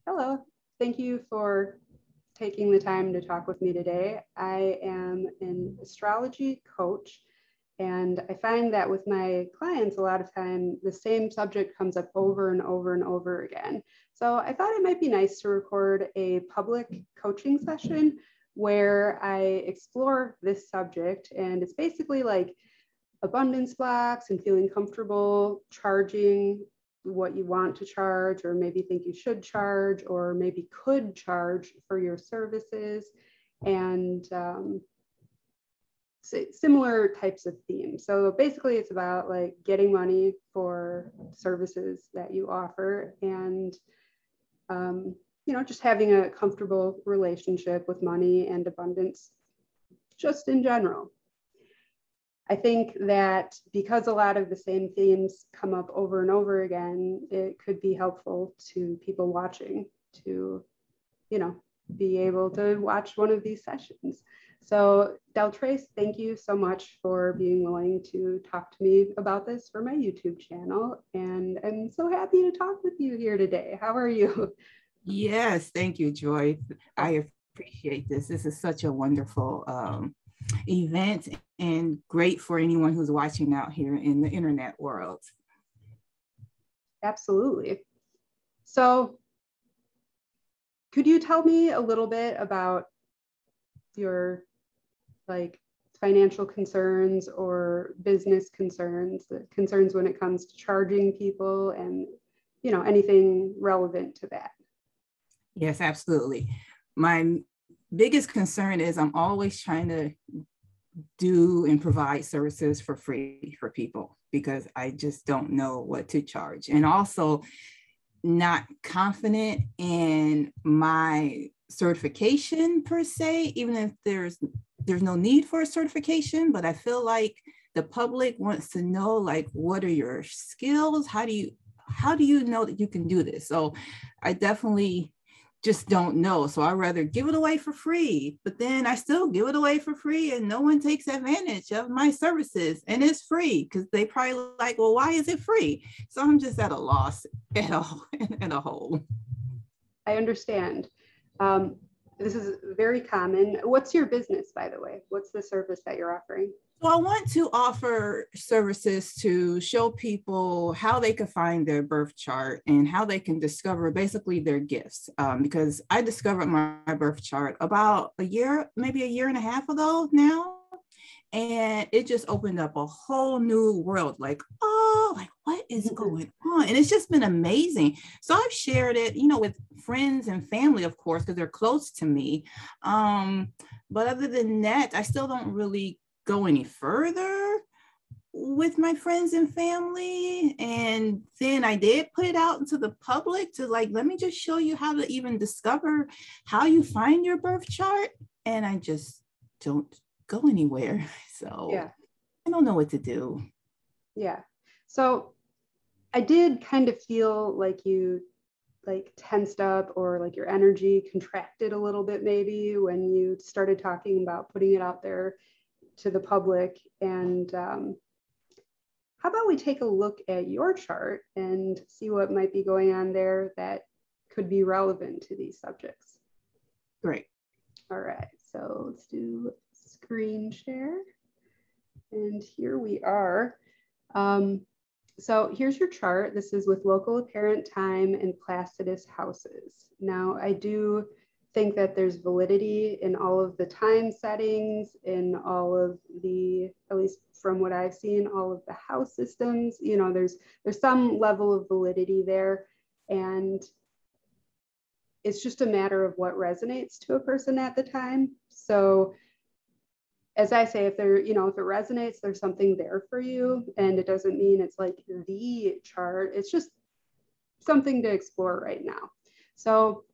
Hello. Thank you for taking the time to talk with me today. I am an astrology coach, and I find that with my clients, a lot of time, the same subject comes up over and over and over again. So I thought it might be nice to record a public coaching session where I explore this subject. And it's basically like abundance blocks and feeling comfortable charging what you want to charge, or maybe think you should charge, or maybe could charge for your services, and similar types of themes. So basically it's about like getting money for services that you offer, and just having a comfortable relationship with money and abundance just in general. I think that because a lot of the same themes come up over and over again, it could be helpful to people watching to, be able to watch one of these sessions. So Deltrece, thank you so much for being willing to talk to me about this for my YouTube channel. And I'm so happy to talk with you here today. How are you? Yes, thank you, Joy. I appreciate this. This is such a wonderful event and great for anyone who's watching out here in the internet world. Absolutely. So could you tell me a little bit about your financial concerns or business concerns, the concerns when it comes to charging people and, anything relevant to that? Yes, absolutely. My biggest concern is I'm always trying to do and provide services for free for people because I just don't know what to charge. And also not confident in my certification per se, even if there's no need for a certification, but I feel like the public wants to know, like, what are your skills? How do you know that you can do this? So I definitely just don't know. So I'd rather give it away for free, but then I still give it away for free and no one takes advantage of my services, and it's free because they probably like, well, why is it free? So I'm just at a loss at a whole. I understand. This is very common. What's your business, by the way? What's the service that you're offering? So I want to offer services to show people how they can find their birth chart and how they can discover basically their gifts. Because I discovered my birth chart about maybe a year and a half ago now. And it just opened up a whole new world. Like, what is going on? And it's just been amazing. So I've shared it, with friends and family, of course, because they're close to me. But other than that, I still don't really go any further with my friends and family. And then I did put it out into the public to let me just show you how to even discover how you find your birth chart. And I just don't go anywhere. So yeah. I don't know what to do. Yeah. So I did kind of feel like you tensed up, or like your energy contracted a little bit maybe when you started talking about putting it out there to the public. And how about we take a look at your chart and see what might be going on there that could be relevant to these subjects? Great. All right, so let's do screen share. And here we are. So here's your chart. This is with local apparent time and Placidus houses. Now, I do think that there's validity in all of the time settings, in all of the, at least from what I've seen, all of the house systems. There's some level of validity there, and it's just a matter of what resonates to a person at the time. So as I say, if it resonates, there's something there for you, and it doesn't mean it's like the chart. It's just something to explore right now. So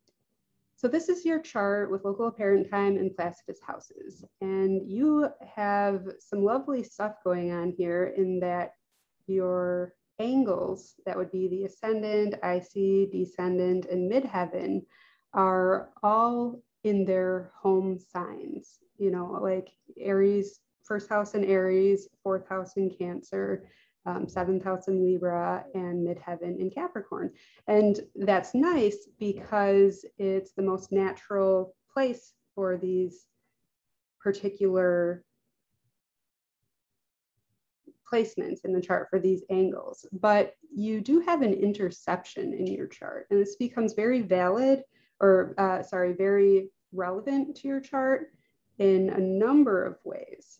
this is your chart with local apparent time and Placidus houses. And you have some lovely stuff going on here in that your angles, that would be the ascendant, IC, descendant, and midheaven, are all in their home signs. Like Aries, first house in Aries, fourth house in Cancer, seventh house in Libra, and midheaven in Capricorn. And that's nice because it's the most natural place for these particular placements in the chart for these angles. But you do have an interception in your chart, and this becomes very valid, or very relevant to your chart in a number of ways.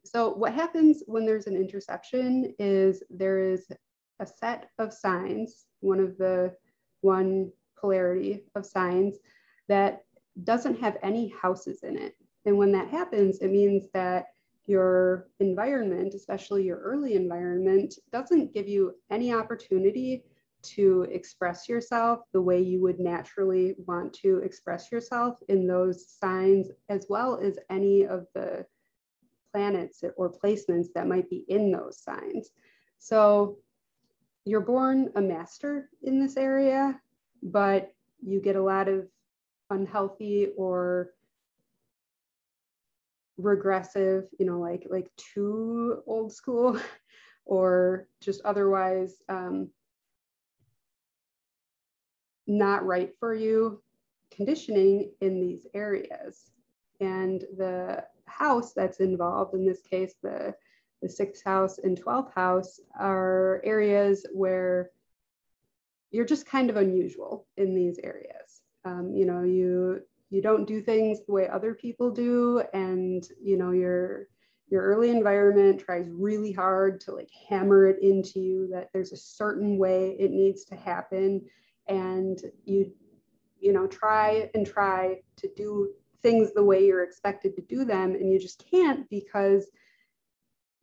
So what happens when there's an interception is there is a set of signs, one polarity of signs that doesn't have any houses in it. And when that happens, it means that your environment, especially your early environment, doesn't give you any opportunity to express yourself the way you would naturally want to express yourself in those signs, as well as any of the planets or placements that might be in those signs. So you're born a master in this area, but you get a lot of unhealthy or regressive, like too old school or just otherwise not right for you conditioning in these areas. And the house that's involved, in this case, the 6th house and 12th house, are areas where you're just kind of unusual in these areas. You don't do things the way other people do, and your early environment tries really hard to like hammer it into you that there's a certain way it needs to happen, and you try to do things the way you're expected to do them, and you just can't because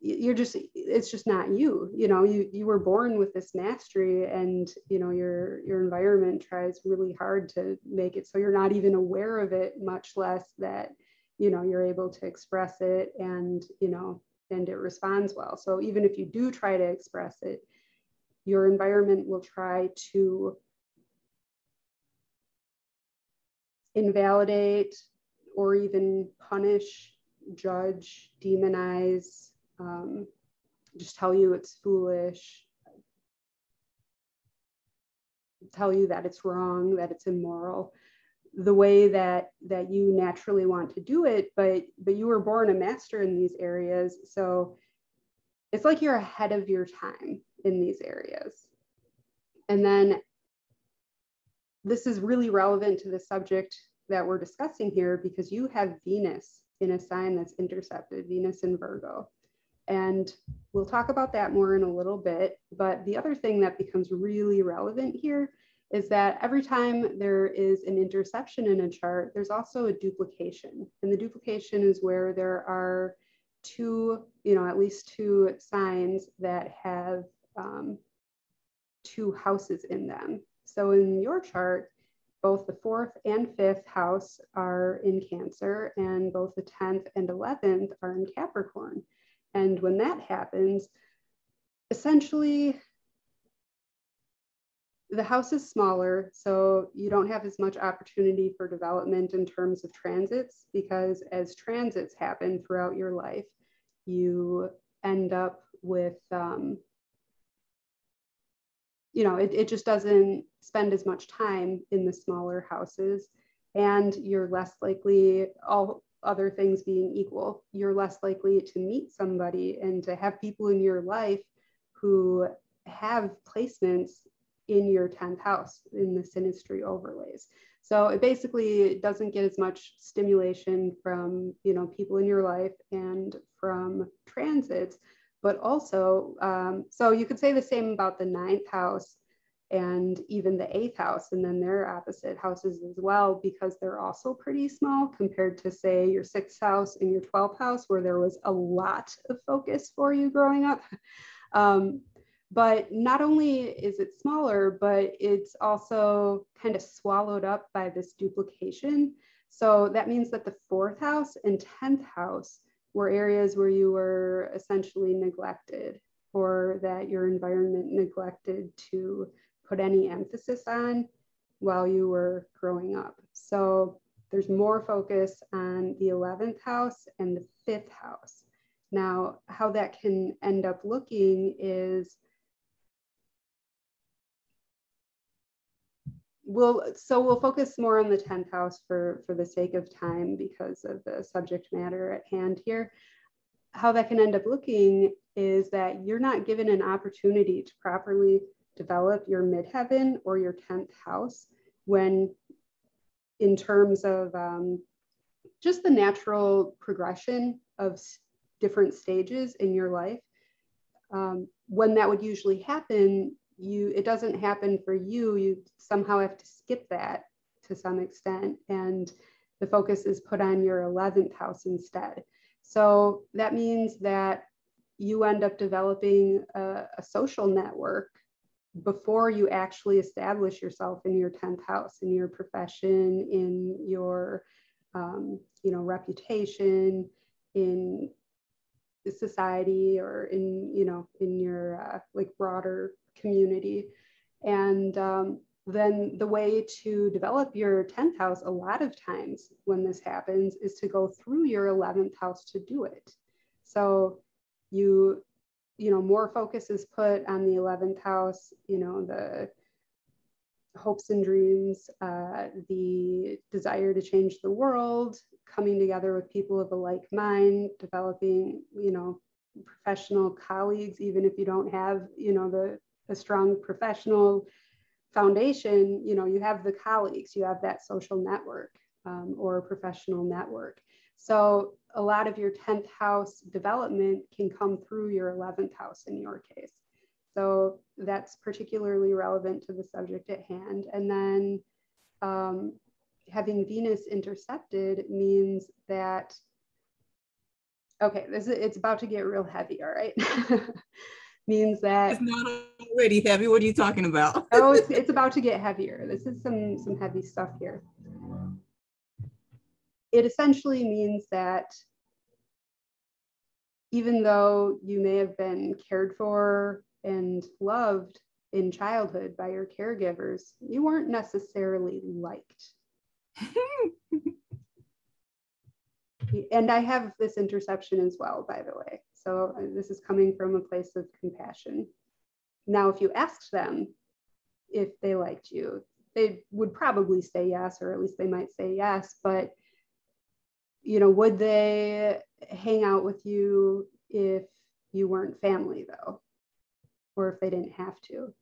it's just not you. You were born with this mastery, and your environment tries really hard to make it so you're not even aware of it, much less that you're able to express it and it responds well. So even if you do try to express it, your environment will try to invalidate or even punish, judge, demonize, just tell you it's foolish, tell you that it's wrong, that it's immoral, the way that you naturally want to do it, but you were born a master in these areas. So it's like you're ahead of your time in these areas. And then this is really relevant to the subject that we're discussing here, because you have Venus in a sign that's intercepted, Venus in Virgo. And we'll talk about that more in a little bit. But the other thing that becomes really relevant here is that every time there is an interception in a chart, there's also a duplication. And the duplication is where there are at least two signs that have two houses in them. So in your chart, both the 4th and 5th house are in Cancer, and both the 10th and 11th are in Capricorn. And when that happens, essentially, the house is smaller, so you don't have as much opportunity for development in terms of transits, because as transits happen throughout your life, you end up with, it just doesn't spend as much time in the smaller houses, and you're less likely, all other things being equal, you're less likely to meet somebody and to have people in your life who have placements in your 10th house in the synastry overlays. So it basically doesn't get as much stimulation from people in your life and from transits, but also, so you could say the same about the 9th house and even the 8th house, and then their opposite houses as well, because they're also pretty small compared to, say, your 6th house and your 12th house, where there was a lot of focus for you growing up. But not only is it smaller, but it's also kind of swallowed up by this duplication. So that means that the 4th house and 10th house were areas where you were essentially neglected, or that your environment neglected to put any emphasis on while you were growing up. So there's more focus on the 11th house and the 5th house. Now, how that can end up looking is we'll focus more on the 10th house for the sake of time because of the subject matter at hand here. How that can end up looking is that you're not given an opportunity to properly develop your midheaven or your 10th house when, in terms of just the natural progression of different stages in your life. When that would usually happen, it doesn't happen for you. You somehow have to skip that to some extent, and the focus is put on your 11th house instead. So that means that you end up developing a social network before you actually establish yourself in your 10th house, in your profession, in your reputation, in society, or in your like broader community. And then the way to develop your 10th house a lot of times when this happens is to go through your 11th house to do it. So more focus is put on the 11th house, the hopes and dreams, the desire to change the world, coming together with people of a like mind, developing, professional colleagues, even if you don't have, a strong professional foundation, you have the colleagues, you have that social network or professional network. So a lot of your 10th house development can come through your 11th house in your case. So that's particularly relevant to the subject at hand. And then having Venus intercepted means that, okay, it's about to get real heavy, all right? Means that it's not already heavy. What are you talking about? Oh, it's about to get heavier. This is some heavy stuff here. It essentially means that even though you may have been cared for and loved in childhood by your caregivers, you weren't necessarily liked. And I have this interception as well, by the way. So this is coming from a place of compassion. Now, if you asked them if they liked you, they would probably say yes, or at least they might say yes. But, would they hang out with you if you weren't family, though? Or if they didn't have to?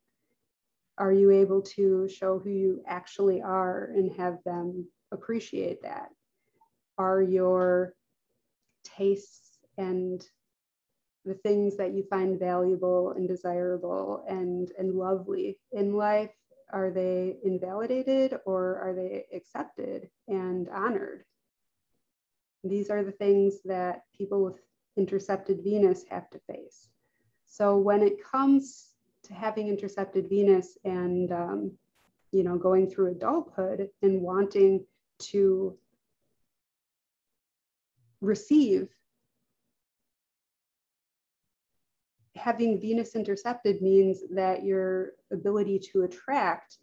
Are you able to show who you actually are and have them appreciate that? Are your tastes and the things that you find valuable and desirable and lovely in life, are they invalidated or are they accepted and honored? These are the things that people with intercepted Venus have to face. So when it comes to having intercepted Venus and, going through adulthood and wanting to receive, having Venus intercepted means that your ability to attract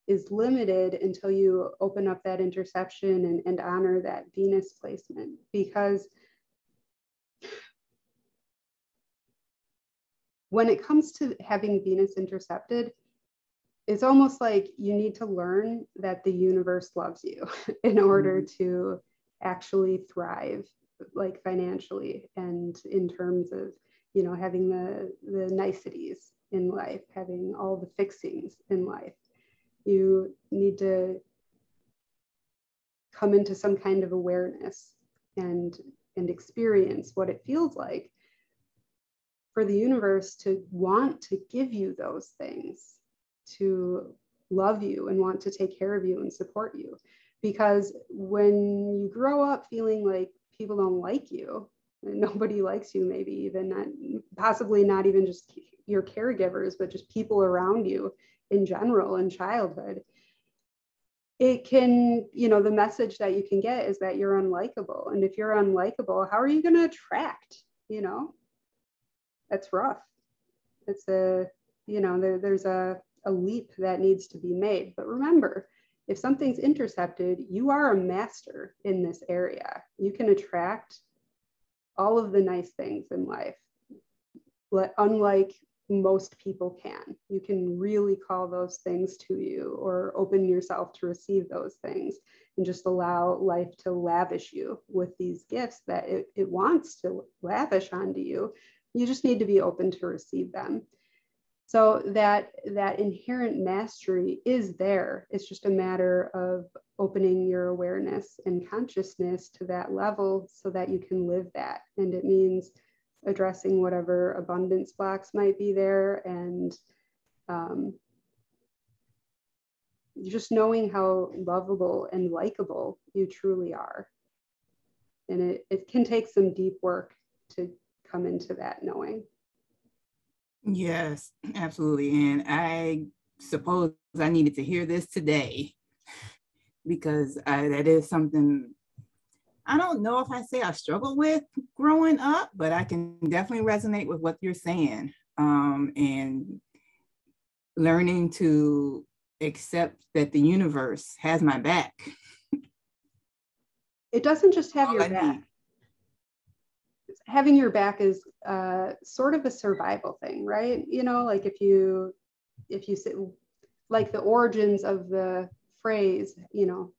is limited until you open up that interception and honor that Venus placement. Because when it comes to having Venus intercepted, it's almost like you need to learn that the universe loves you in order to actually thrive, like financially and in terms of, having the niceties in life, having all the fixings in life. You need to come into some kind of awareness and experience what it feels like for the universe to want to give you those things, to love you and want to take care of you and support you. Because when you grow up feeling like people don't like you, and nobody likes you, maybe even possibly not even just your caregivers, but just people around you in general in childhood, it can, the message that you can get is that you're unlikable. And if you're unlikable, how are you going to attract? That's rough. It's there's a leap that needs to be made. But remember, if something's intercepted, you are a master in this area. You can attract all of the nice things in life, unlike most people can. You can really call those things to you or open yourself to receive those things and just allow life to lavish you with these gifts that it wants to lavish onto you. You just need to be open to receive them. So that inherent mastery is there. It's just a matter of opening your awareness and consciousness to that level so that you can live that. And it means addressing whatever abundance blocks might be there, and just knowing how lovable and likable you truly are. And it can take some deep work to come into that knowing. Yes, absolutely. And I suppose I needed to hear this today, because that is something I don't know if I say I struggled with growing up, but I can definitely resonate with what you're saying, and learning to accept that the universe has my back. It doesn't just have your back. Having your back is sort of a survival thing, right? You know, like if you sit, like the origins of the phrase, you know,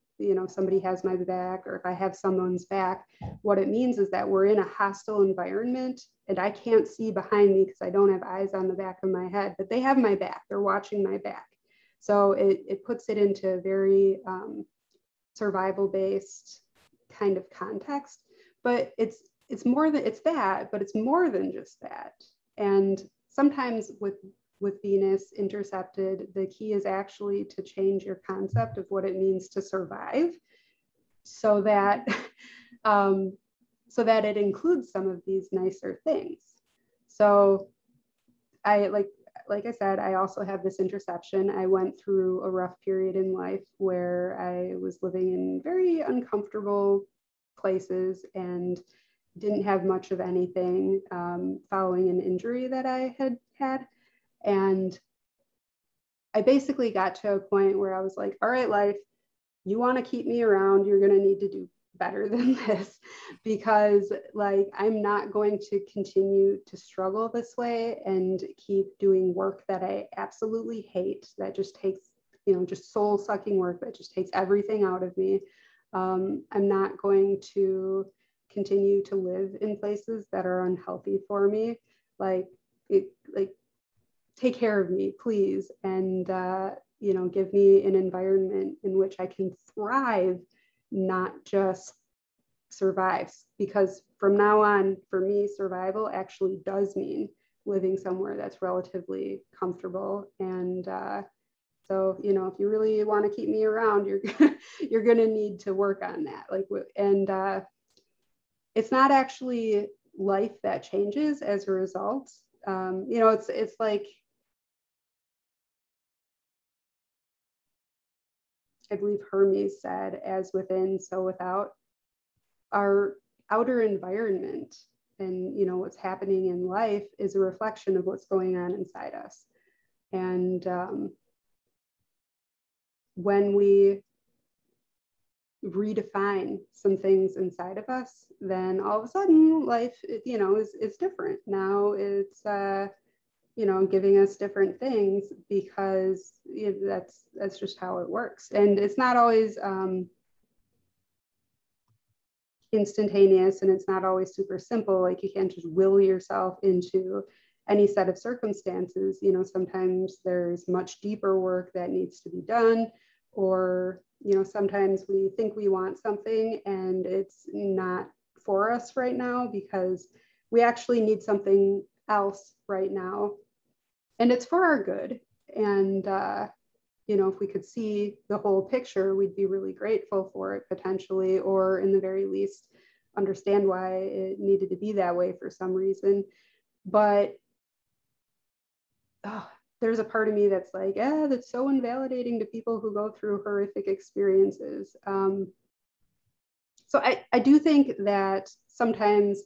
somebody has my back, or if I have someone's back, what it means is that we're in a hostile environment and I can't see behind me because I don't have eyes on the back of my head, but they have my back, they're watching my back. So it puts it into a very survival-based kind of context, but it's more than that, but it's more than just that. And sometimes with Venus intercepted, the key is actually to change your concept of what it means to survive, so that it includes some of these nicer things. So I like I said, I also have this interception. I went through a rough period in life where I was living in very uncomfortable places and didn't have much of anything, following an injury that I had. And I basically got to a point where I was like, all right, life, you want to keep me around, you're going to need to do better than this, because like I'm not going to continue to struggle this way and keep doing work that I absolutely hate, that just takes, just soul sucking work that just takes everything out of me. I'm not going to continue to live in places that are unhealthy for me. Take care of me, please, and give me an environment in which I can thrive, not just survive. Because from now on, for me, survival actually does mean living somewhere that's relatively comfortable. And so, if you really want to keep me around, you're gonna need to work on that. It's not actually life that changes as a result. It's like, I believe Hermes said, as within, so without. Our outer environment and what's happening in life is a reflection of what's going on inside us. And when we redefine some things inside of us, then all of a sudden life, is different. Now it's giving us different things, because that's just how it works. And it's not always instantaneous, and it's not always super simple. Like, you can't just will yourself into any set of circumstances. Sometimes there's much deeper work that needs to be done, or sometimes we think we want something and it's not for us right now because we actually need something else right now, and it's for our good. And if we could see the whole picture, we'd be really grateful for it potentially, or in the very least understand why it needed to be that way for some reason. But there's a part of me that's like, that's so invalidating to people who go through horrific experiences. So I do think that sometimes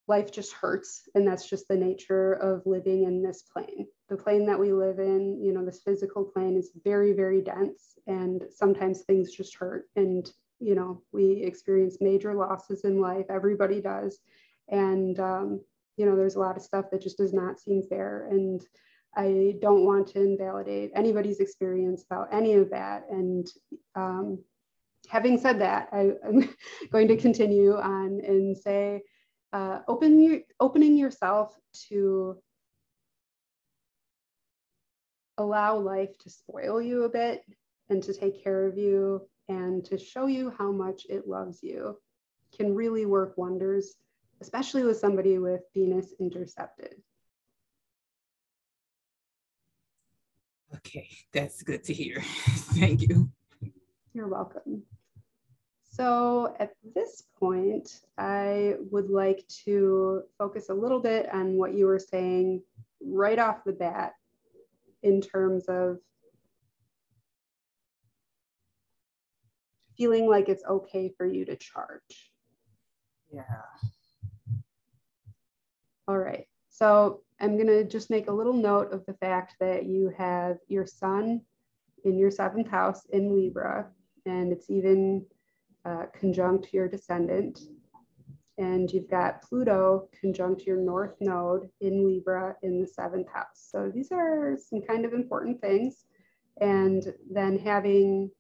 life just hurts, and that's just the nature of living in this plane. The plane that we live in, this physical plane, is very, very dense, and sometimes things just hurt. And you know, we experience major losses in life. Everybody does. And, you know, there's a lot of stuff that just does not seem fair. And I don't want to invalidate anybody's experience about any of that. And having said that, I'm going to continue on and say, opening yourself to allow life to spoil you a bit and to take care of you and to show you how much it loves you can really work wonders, especially with somebody with Venus intercepted. Okay, that's good to hear. Thank you. You're welcome. So at this point, I would like to focus a little bit on what you were saying right off the bat in terms of feeling like it's okay for you to charge. Yeah. All right. So I'm going to just make a little note of the fact that you have your sun in your 7th house in Libra, and it's even conjunct your descendant. And you've got Pluto conjunct your North Node in Libra in the 7th house. So these are some kind of important things. And then having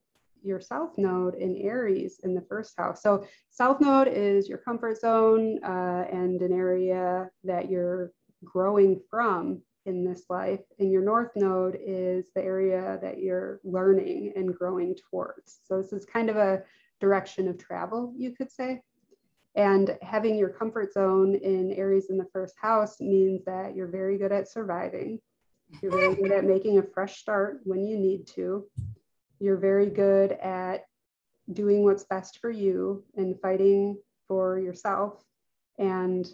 your South Node in Aries in the 1st house. So South Node is your comfort zone and an area that you're growing from in this life. And your North Node is the area that you're learning and growing towards. So this is kind of a direction of travel, you could say. And having your comfort zone in Aries in the 1st house means that you're very good at surviving. You're very good at making a fresh start when you need to. You're very good at doing what's best for you and fighting for yourself and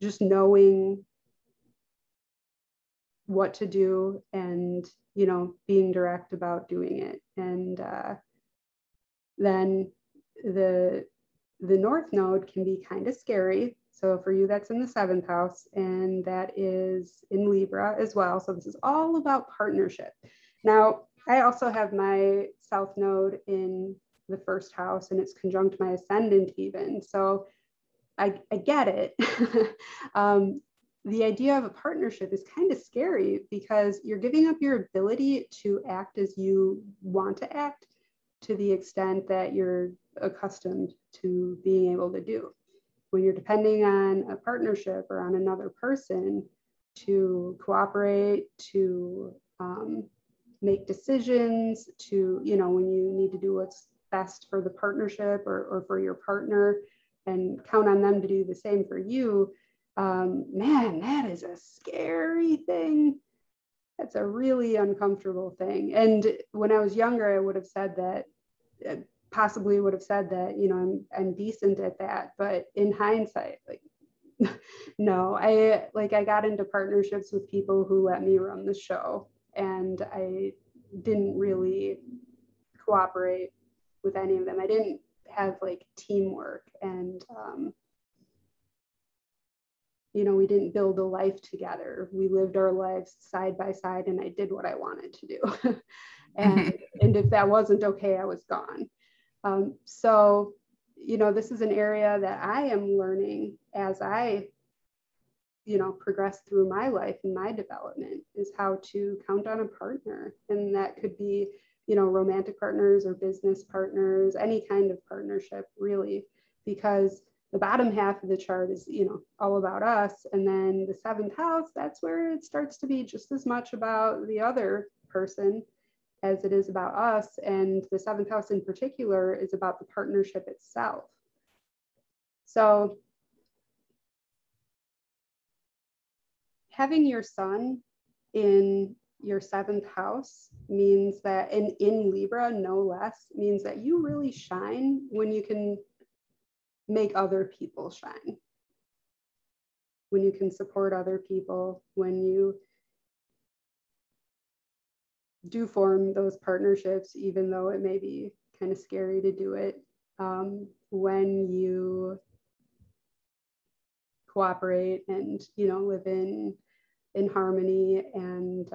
just knowing what to do and, you know, being direct about doing it. And then the North Node can be kind of scary. So for you, that's in the 7th house, and that is in Libra as well. So this is all about partnership. Now, I also have my South Node in the 1st house, and it's conjunct my ascendant even. So I get it. The idea of a partnership is kind of scary because you're giving up your ability to act as you want to act to the extent that you're accustomed to being able to do. When you're depending on a partnership or on another person to cooperate, to make decisions, to, you know, when you need to do what's best for the partnership or for your partner and count on them to do the same for you, man, that is a scary thing. That's a really uncomfortable thing. And when I was younger, I would have said that, possibly would have said that, you know, I'm decent at that. But in hindsight, like, no, I got into partnerships with people who let me run the show, and I didn't really cooperate with any of them. I didn't have like teamwork, and you know, we didn't build a life together. We lived our lives side by side, and I did what I wanted to do. and if that wasn't okay, I was gone. So, you know, this is an area that I am learning as I, you know, progress through my life and my development, is how to count on a partner. And that could be, you know, romantic partners or business partners, any kind of partnership, really, because the bottom half of the chart is, you know, all about us. And then the 7th house, that's where it starts to be just as much about the other person as it is about us. And the 7th house in particular is about the partnership itself. So having your sun in your 7th house means that, and in Libra, no less, means that you really shine when you can make other people shine, when you can support other people, when you do form those partnerships, even though it may be kind of scary to do it, when you cooperate and, you know, live in harmony and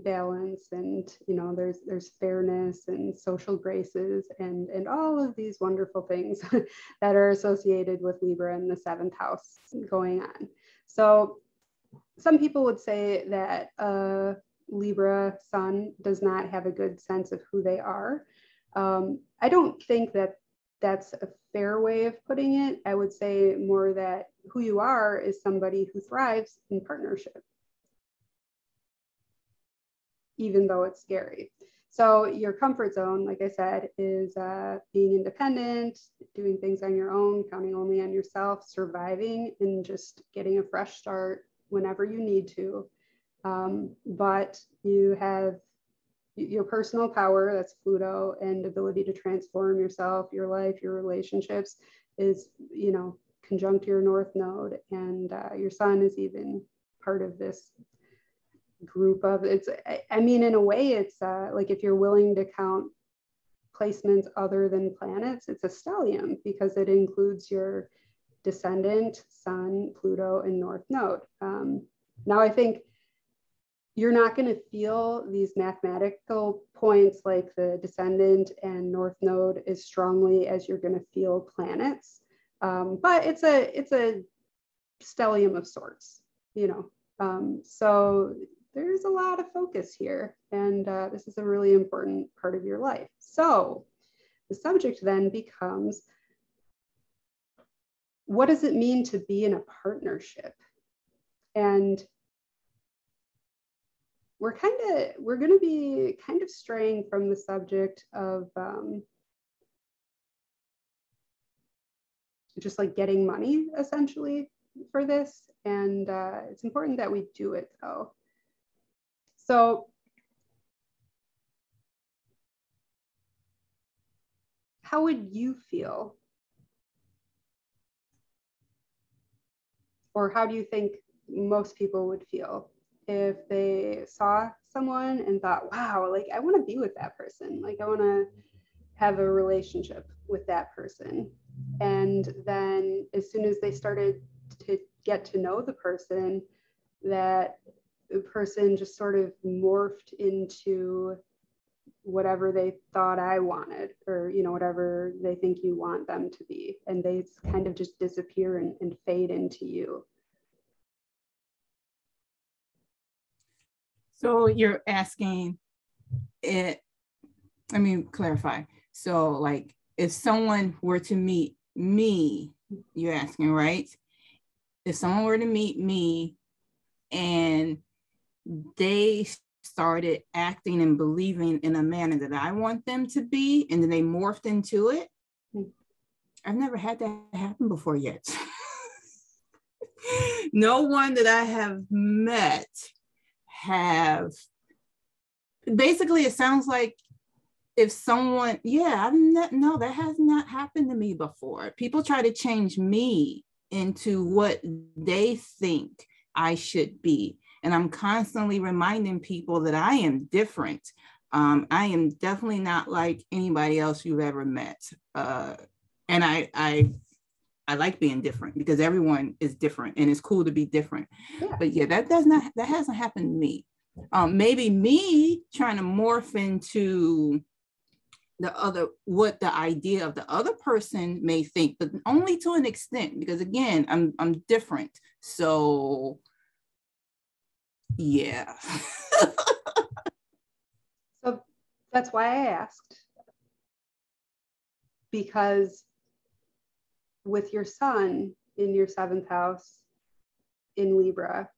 balance, and there's fairness and social graces and all of these wonderful things that are associated with Libra in the 7th house going on. So some people would say that Libra sun does not have a good sense of who they are. I don't think that that's a fair way of putting it. I would say more that who you are is somebody who thrives in partnership, even though it's scary. So your comfort zone, like I said, is being independent, doing things on your own, counting only on yourself, surviving, and just getting a fresh start whenever you need to. But you have your personal power, that's Pluto, and ability to transform yourself, your life, your relationships is, conjunct your North Node, and your Sun is even part of this group of, in a way, it's like if you're willing to count placements other than planets, it's a stellium because it includes your descendant, Sun, Pluto, and North Node. Now, I think you're not going to feel these mathematical points like the descendant and North Node as strongly as you're going to feel planets, but it's a stellium of sorts, so there's a lot of focus here, and this is a really important part of your life. So the subject then becomes, what does it mean to be in a partnership? And we're going to be kind of straying from the subject of just like getting money essentially for this. And it's important that we do it though. So how would you feel? Or how do you think most people would feel if they saw someone and thought, wow, like I want to be with that person. Like I want to have a relationship with that person. And then as soon as they started to get to know the person, that the person just sort of morphed into whatever they thought I wanted, or, whatever they think you want them to be. And they kind of just disappear and fade into you. So you're asking it, let me clarify. So like if someone were to meet me, you're asking, right? If someone were to meet me and they started acting and believing in a manner that I want them to be, and then they morphed into it, I've never had that happen before yet. No one that I have met have, basically it sounds like if someone, no, that has not happened to me before. People try to change me into what they think I should be. And I'm constantly reminding people that I am different. I am definitely not like anybody else you've ever met. And I like being different because everyone is different and it's cool to be different. Yeah. But yeah, that hasn't happened to me. Maybe me trying to morph into what the idea of the other person may think, but only to an extent, because again, I'm different. So yeah. So that's why I asked, because with your Sun in your 7th house in Libra,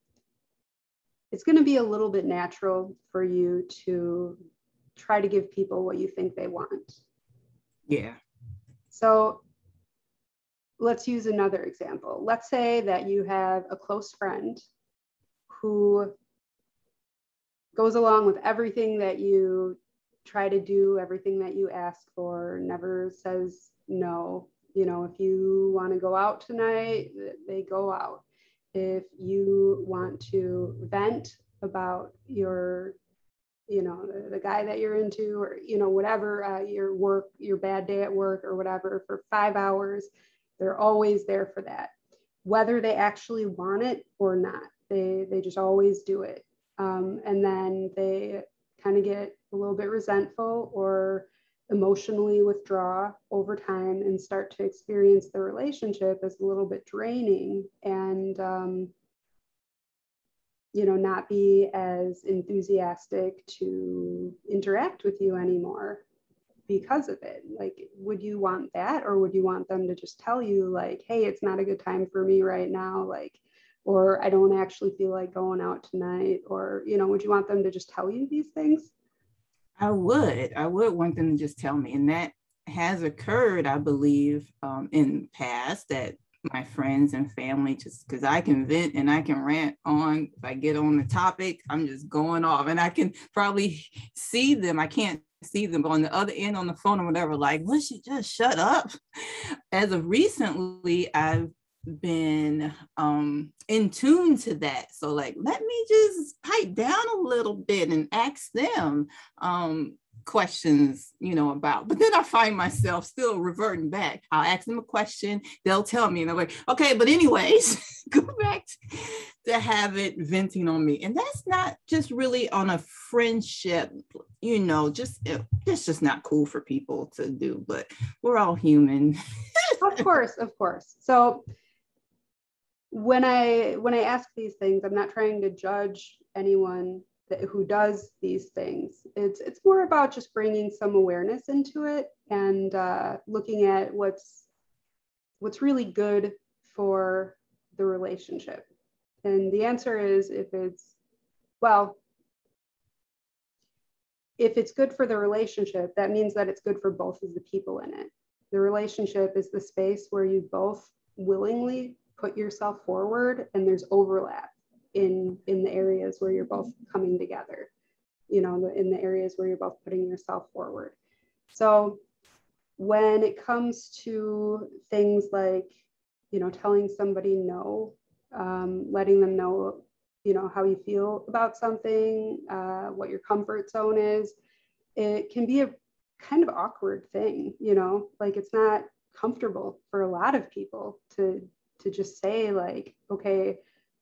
it's going to be a little bit natural for you to try to give people what you think they want. Yeah. So let's use another example. Let's say that you have a close friend who goes along with everything that you try to do, everything that you ask for, never says no. If you want to go out tonight, they go out. If you want to vent about your, the guy that you're into, or, whatever, your work, your bad day at work or whatever, for 5 hours, they're always there for that, whether they actually want it or not. They just always do it. And then they kind of get a little bit resentful or emotionally withdraw over time and start to experience the relationship as a little bit draining, and not be as enthusiastic to interact with you anymore because of it. Like, would you want that, or would you want them to just tell you like, hey, it's not a good time for me right now, like, or I don't actually feel like going out tonight, or would you want them to just tell you these things? I would want them to just tell me, and that has occurred, I believe, in the past, that my friends and family, just because I can vent and I can rant on, if I get on the topic, I'm just going off, and I can probably see them. I can't see them, but on the other end on the phone or whatever, like, would she just shut up? As of recently, I've been in tune to that. So like, let me just pipe down a little bit and ask them questions, about, but then I find myself still reverting back. I'll ask them a question, they'll tell me, and I'm like, okay, but anyways, go back to have it venting on me. And that's not just really on a friendship, it's just not cool for people to do, but we're all human. Of course. So when I ask these things, I'm not trying to judge anyone who does these things. It's more about just bringing some awareness into it, and looking at what's really good for the relationship. And the answer is, if it's good for the relationship, that means that it's good for both of the people in it. The relationship is the space where you both willingly put yourself forward, and there's overlap in the areas where you're both coming together, in the areas where you're both putting yourself forward. So when it comes to things like, telling somebody no, letting them know, how you feel about something, what your comfort zone is, it can be a kind of awkward thing, like, it's not comfortable for a lot of people to just say like, okay,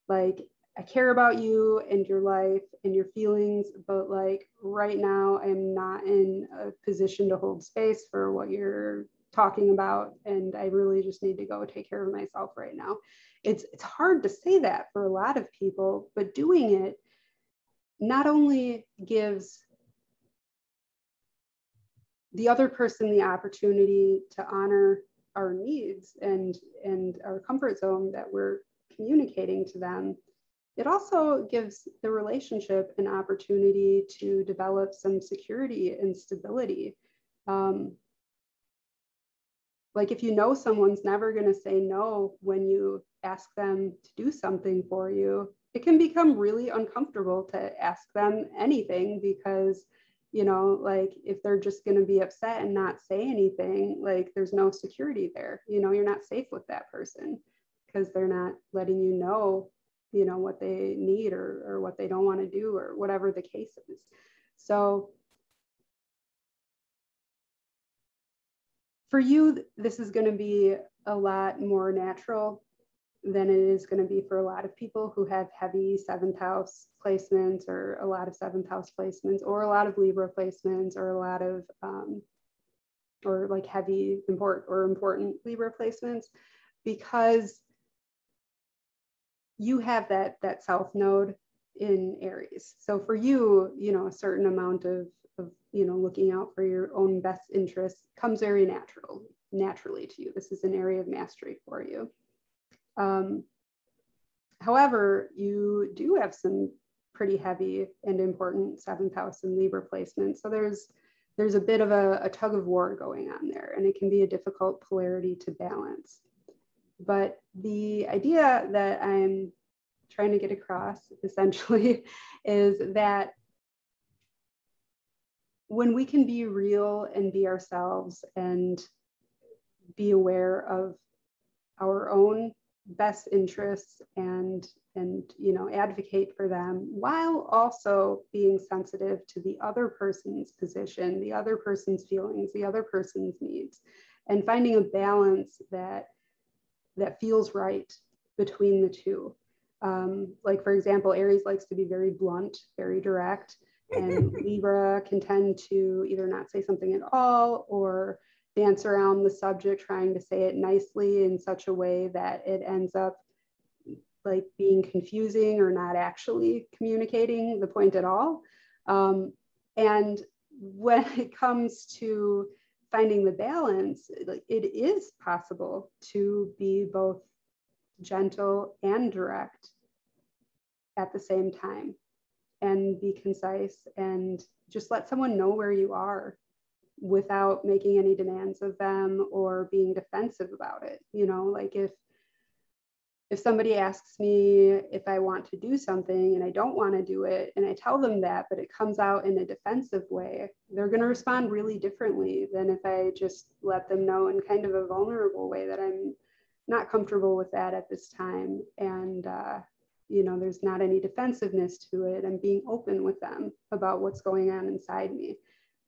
like, I care about you and your life and your feelings, but like right now I'm not in a position to hold space for what you're talking about, and I really just need to go take care of myself right now. It's hard to say that for a lot of people, but doing it not only gives the other person the opportunity to honor our needs and our comfort zone that we're communicating to them, it also gives the relationship an opportunity to develop some security and stability. Like, if someone's never going to say no when you ask them to do something for you, it can become really uncomfortable to ask them anything, because like, if they're just going to be upset and not say anything, like, there's no security there. You're not safe with that person because they're not letting what they need, or what they don't want to do, or whatever the case is. So for you, this is going to be a lot more natural than it is going to be for a lot of people who have heavy 7th house placements, or a lot of 7th house placements, or a lot of Libra placements, or a lot of or like heavy important Libra placements, because you have that South node in Aries. So for you, a certain amount of looking out for your own best interests comes very naturally to you. This is an area of mastery for you. However, you do have some pretty heavy and important 7th house and Libra placements. So there's a bit of a tug of war going on there, and it can be a difficult polarity to balance. But the idea that I'm trying to get across essentially is that when we can be real and be ourselves and be aware of our own best interests and advocate for them, while also being sensitive to the other person's position, the other person's feelings, the other person's needs, and finding a balance that feels right between the two. Like, for example, Aries likes to be very blunt, very direct, and Libra can tend to either not say something at all or dance around the subject, trying to say it nicely in such a way that it ends up like being confusing or not actually communicating the point at all. And when it comes to finding the balance, like, it is possible to be both gentle and direct at the same time, and be concise and just let someone know where you are without making any demands of them or being defensive about it. You know, like if somebody asks me if I want to do something and I don't want to do it, and I tell them that, but it comes out in a defensive way, they're going to respond really differently than if I just let them know in kind of a vulnerable way that I'm not comfortable with that at this time. And, you know, there's not any defensiveness to it. I'm being open with them about what's going on inside me.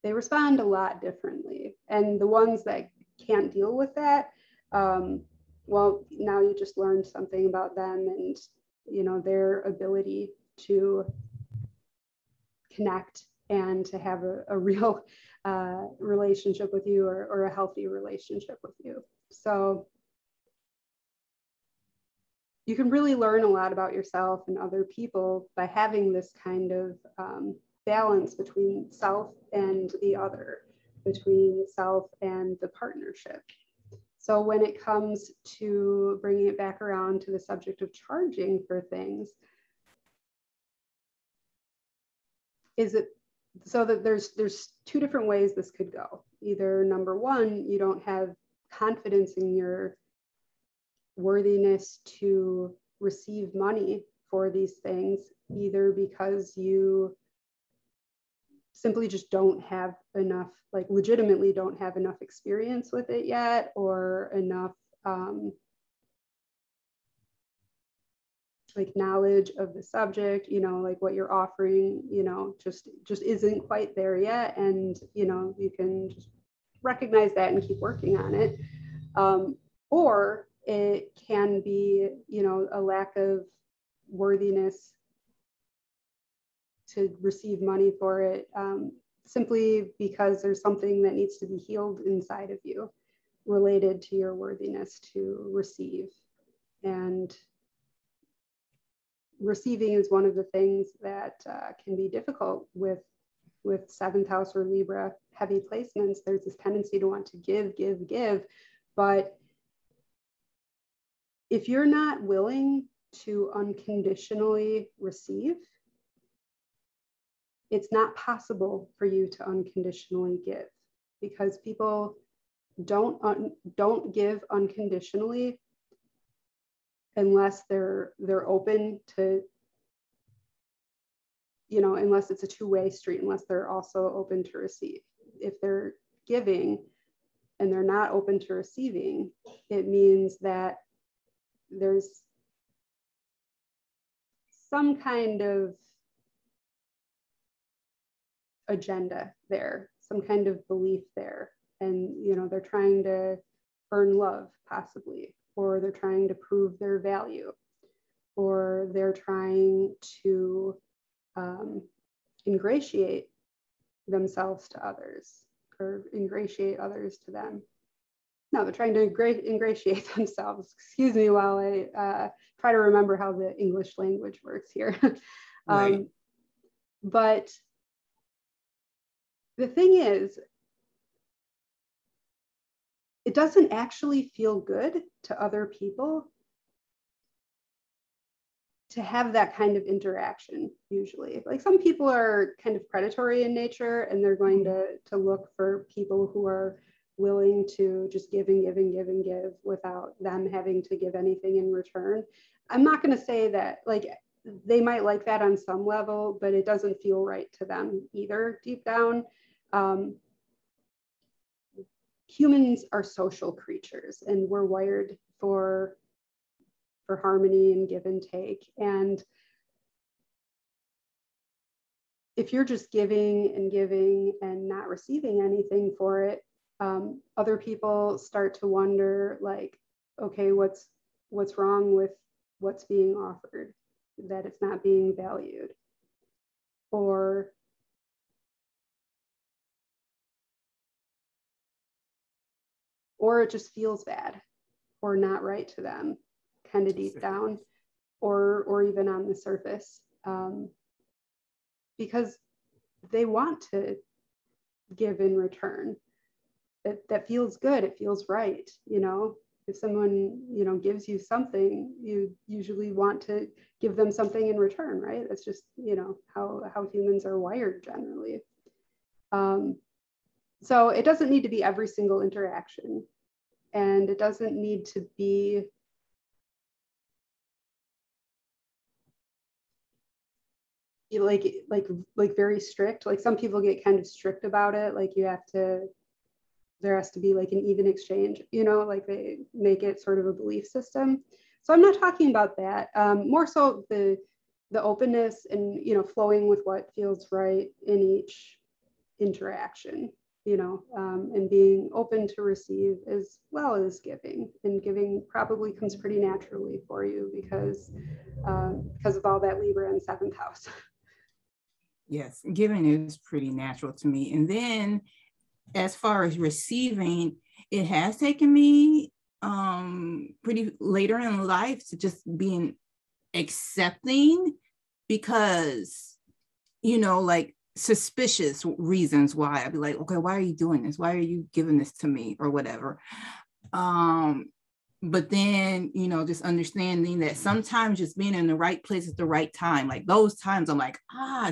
They respond a lot differently. And the ones that can't deal with that, well, now you just learned something about them and, you know, their ability to connect and to have a real relationship with you, or a healthy relationship with you. So you can really learn a lot about yourself and other people by having this kind of balance between self and the other, between self and the partnership. So when it comes to bringing it back around to the subject of charging for things, is it so that there's two different ways this could go. Either number one, you don't have confidence in your worthiness to receive money for these things, either because you simply just don't have enough, like legitimately don't have enough experience with it yet, or enough like knowledge of the subject, you know, like what you're offering, you know, just isn't quite there yet. And, you know, you can just recognize that and keep working on it. Or it can be, you know, a lack of worthiness to receive money for it, simply because there's something that needs to be healed inside of you related to your worthiness to receive. And receiving is one of the things that can be difficult with seventh house or Libra heavy placements. There's this tendency to want to give, but if you're not willing to unconditionally receive, it's not possible for you to unconditionally give, because people don't give unconditionally unless they're open to, you know, unless it's a two-way street, unless they're also open to receive. If they're giving and they're not open to receiving, it means that there's some kind of agenda there, some kind of belief there. And, you know, they're trying to earn love, possibly, or they're trying to prove their value, or they're trying to ingratiate themselves to others, or ingratiate others to them. No, they're trying to ingratiate themselves. Excuse me while I try to remember how the English language works here. Right. But the thing is, it doesn't actually feel good to other people to have that kind of interaction usually. Like, some people are kind of predatory in nature, and they're going to look for people who are willing to just give and give and give and give without them having to give anything in return. I'm not going to say that, like, they might like that on some level, but it doesn't feel right to them either deep down. Humans are social creatures, and we're wired for harmony and give and take. And if you're just giving and not receiving anything for it, other people start to wonder, like, okay, what's wrong with what's being offered? that it's not being valued, or it just feels bad or not right to them, kind of deep down, or even on the surface, because they want to give in return. That feels good. It feels right. You know, if someone, you know, gives you something, you usually want to give them something in return, right? That's just, you know, how humans are wired generally. So it doesn't need to be every single interaction, and it doesn't need to be like very strict. Like some people get kind of strict about it. Like there has to be like an even exchange, you know, like they make it sort of a belief system. So I'm not talking about that. More so the openness and, you know, flowing with what feels right in each interaction, you know, and being open to receive as well as giving. And giving probably comes pretty naturally for you because of all that Libra in 7th house. Yes, giving is pretty natural to me. And then as far as receiving, it has taken me pretty later in life to just being accepting, because, you know, like suspicious reasons why I'd be like, okay, why are you doing this? Why are you giving this to me or whatever? But then, you know, just understanding that sometimes just being in the right place at the right time, like those times I'm like,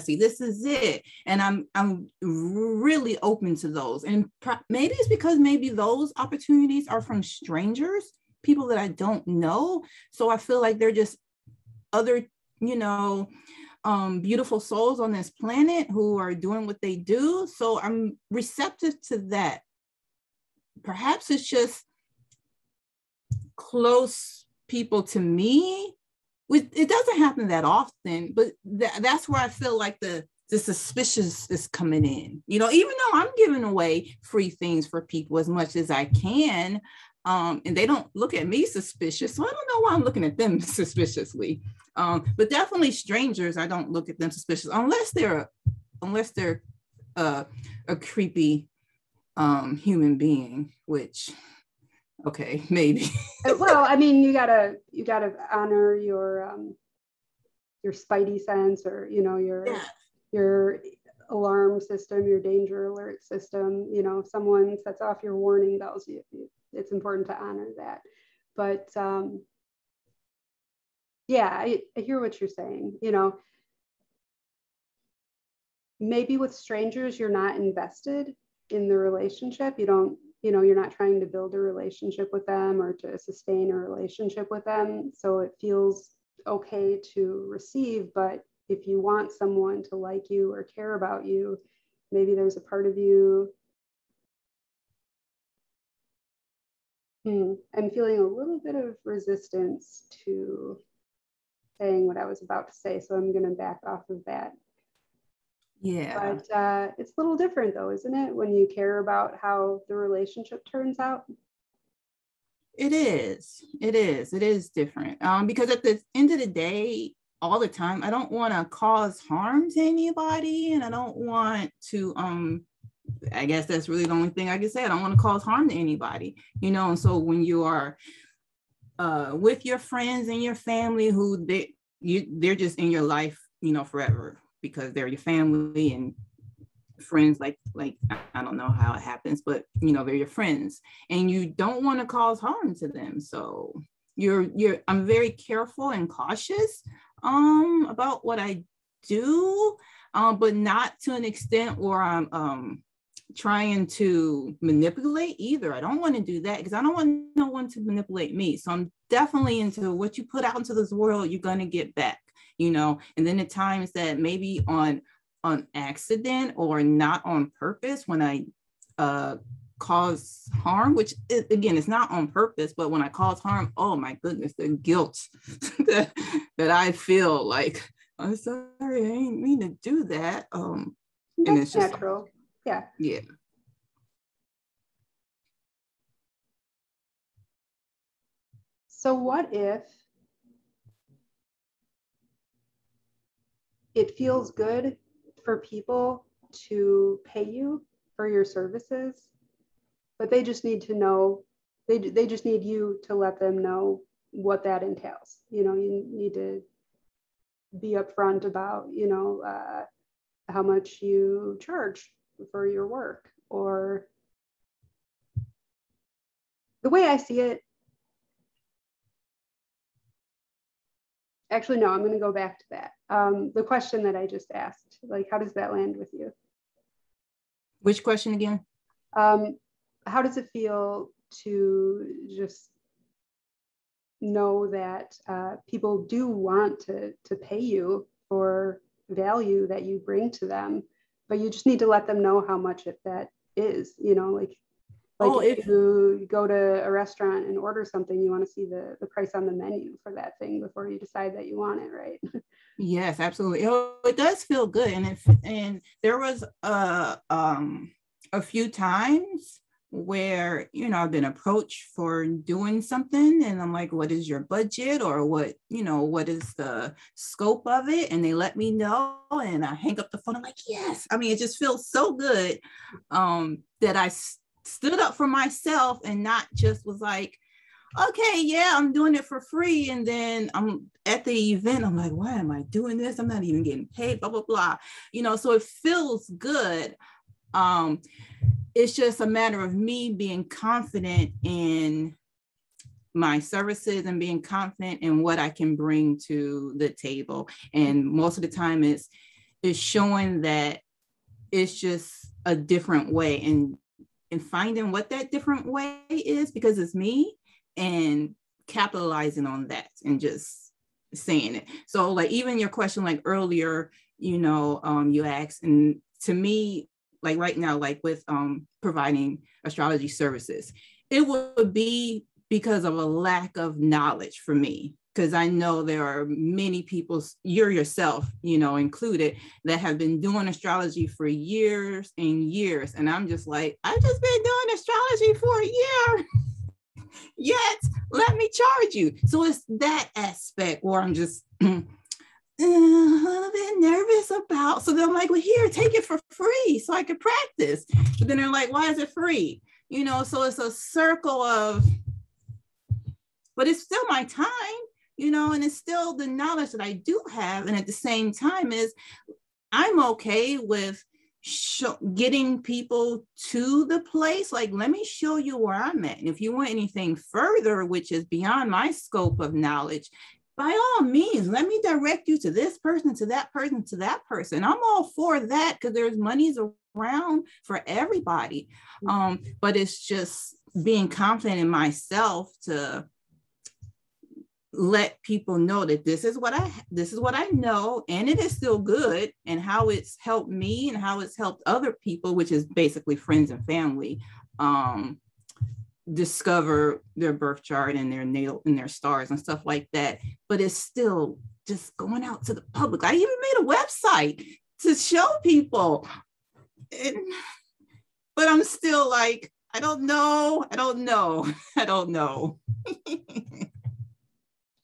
see, this is it. And I'm really open to those. And maybe it's because maybe those opportunities are from strangers, people that I don't know. So I feel like they're just other, you know, beautiful souls on this planet who are doing what they do. So I'm receptive to that. Perhaps it's just close people to me. It doesn't happen that often, but that's where I feel like the suspicious is coming in. You know, even though I'm giving away free things for people as much as I can, and they don't look at me suspicious, so I don't know why I'm looking at them suspiciously. But definitely strangers, I don't look at them suspicious unless they're a creepy human being, which, okay, maybe. Well, I mean, you gotta honor your spidey sense, or, you know, your alarm system, your danger alert system. You know, if someone sets off your warning bells, it's important to honor that. But yeah, I hear what you're saying. You know, maybe with strangers, you're not invested in the relationship. You don't, you know, you're not trying to build a relationship with them or to sustain a relationship with them. So it feels okay to receive. But if you want someone to like you or care about you, maybe there's a part of you. I'm feeling a little bit of resistance to saying what I was about to say. So I'm going to back off of that. Yeah. But it's a little different though, isn't it? When you care about how the relationship turns out. It is different. Because at the end of the day, all the time, I don't want to cause harm to anybody. And I don't want to, I guess that's really the only thing I can say. I don't want to cause harm to anybody, you know? And so when you are with your friends and your family who they're just in your life, you know, forever, because they're your family and friends, like I don't know how it happens, but you know, they're your friends and you don't want to cause harm to them. So I'm very careful and cautious about what I do, but not to an extent where I'm trying to manipulate either. I don't want to do that because I don't want no one to manipulate me. So I'm definitely into what you put out into this world, you're going to get back, you know. And then at times that maybe on accident or not on purpose, when I cause harm, which again, it's not on purpose, but when I cause harm, oh my goodness, the guilt that I feel, like, I'm sorry, I ain't mean to do that. And it's just natural. Yeah. Yeah. So what if it feels good for people to pay you for your services, but they just need to know, they just need you to let them know what that entails. You know, you need to be upfront about, you know, how much you charge for your work. Or the way I see it, actually, no, I'm going to go back to that. The question that I just asked, like, how does that land with you? Which question again? How does it feel to just know that people do want to pay you for value that you bring to them, but you just need to let them know how much that is, you know, like if you go to a restaurant and order something, you want to see the price on the menu for that thing before you decide that you want it, right? Yes, absolutely. It does feel good. And there was a few times where, you know, I've been approached for doing something and I'm like, what is your budget, or what, you know, what is the scope of it? And they let me know, and I hang up the phone. I'm like, yes. I mean, it just feels so good that I stood up for myself and not just was like, okay, yeah, I'm doing it for free. And then I'm at the event, I'm like, why am I doing this? I'm not even getting paid, blah, blah, blah. You know, so it feels good. It's just a matter of me being confident in my services and being confident in what I can bring to the table. And most of the time it's showing that it's just a different way, and finding what that different way is, because it's me, and capitalizing on that and just saying it. So like even your question, like earlier, you know, you asked, and to me, like right now, like with providing astrology services, it would be because of a lack of knowledge for me. Because I know there are many people, you're yourself, you know, included, that have been doing astrology for years and years. And I'm just like, I've just been doing astrology for a year. Yet, let me charge you. So it's that aspect where I'm just a little bit nervous about. So then I'm like, well, here, take it for free so I can practice. But then they're like, why is it free? You know, so it's a circle of, but it's still my time, you know, and it's still the knowledge that I do have. And at the same time is I'm okay with getting people to the place. Like, let me show you where I'm at. And if you want anything further, which is beyond my scope of knowledge, by all means, let me direct you to this person, to that person, to that person. I'm all for that, because there's monies around for everybody. But it's just being confident in myself to let people know that this is what I know, and it is still good, and how it's helped me and how it's helped other people, which is basically friends and family, discover their birth chart and their natal and their stars and stuff like that. But it's still just going out to the public. I even made a website to show people, but I'm still like, I don't know.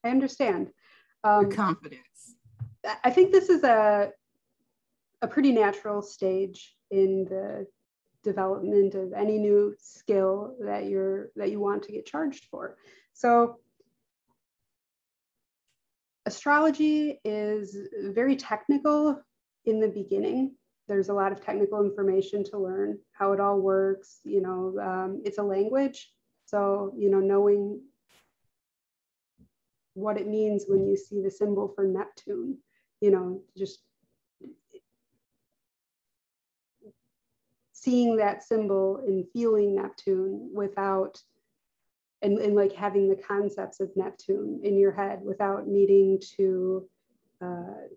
I understand. Confidence. I think this is a pretty natural stage in the development of any new skill that you want to get charged for. So astrology is very technical in the beginning. There's a lot of technical information to learn how it all works. You know, it's a language. So, you know, knowing what it means when you see the symbol for Neptune, you know, just seeing that symbol and feeling Neptune without, and like having the concepts of Neptune in your head without needing to,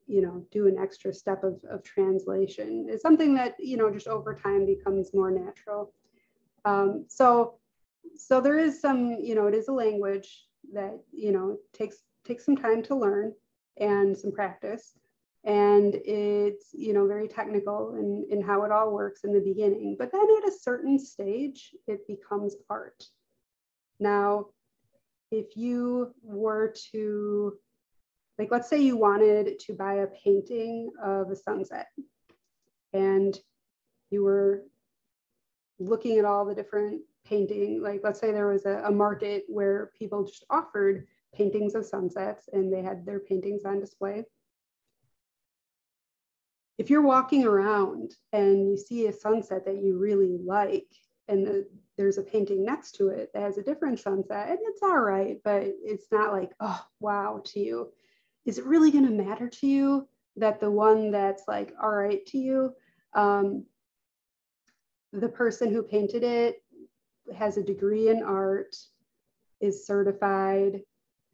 you know, do an extra step of translation is something that, you know, just over time becomes more natural. So there is some, you know, it is a language that, you know, takes some time to learn and some practice. And it's, you know, very technical in how it all works in the beginning. But then at a certain stage, it becomes art. Now, if you were to like, let's say you wanted to buy a painting of a sunset and you were looking at all the different painting, like let's say there was a market where people just offered paintings of sunsets and they had their paintings on display. If you're walking around and you see a sunset that you really like, and there's a painting next to it that has a different sunset, and it's all right, but it's not like, oh, wow to you. Is it really going to matter to you that the one that's like, all right to you, the person who painted it has a degree in art, is certified,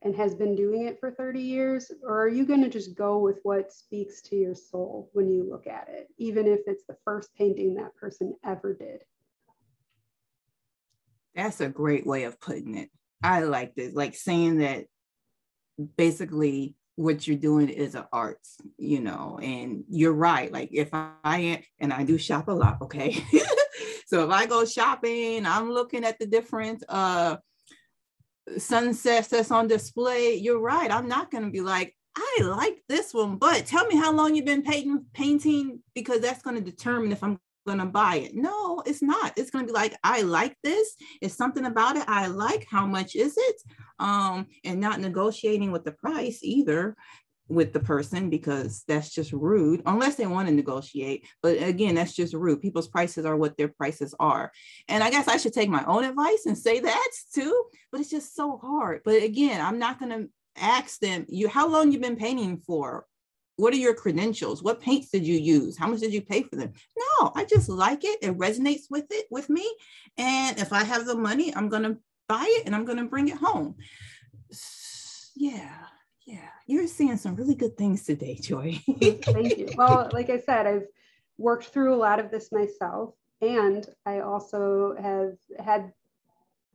and has been doing it for 30 years? Or are you going to just go with what speaks to your soul when you look at it, even if it's the first painting that person ever did? That's a great way of putting it. I like this, like saying that basically what you're doing is an art, you know, and you're right. Like if I am, and I do shop a lot, okay? So if I go shopping, I'm looking at the different sunsets that's on display. You're right. I'm not going to be like, I like this one, but tell me how long you've been painting, because that's going to determine if I'm going to buy it. No, it's not. It's going to be like, I like this. It's something about it I like. How much is it? And not negotiating with the price either with the person, because that's just rude, unless they want to negotiate. But again, that's just rude. People's prices are what their prices are. And I guess I should take my own advice and say that too, but it's just so hard. But again, I'm not going to ask them, how long you've been painting for? What are your credentials? What paints did you use? How much did you pay for them? No, I just like it. It resonates with me. And if I have the money, I'm going to buy it and I'm going to bring it home. Yeah. You're seeing some really good things today, Joy. Thank you. Well, like I said, I've worked through a lot of this myself. And I also have had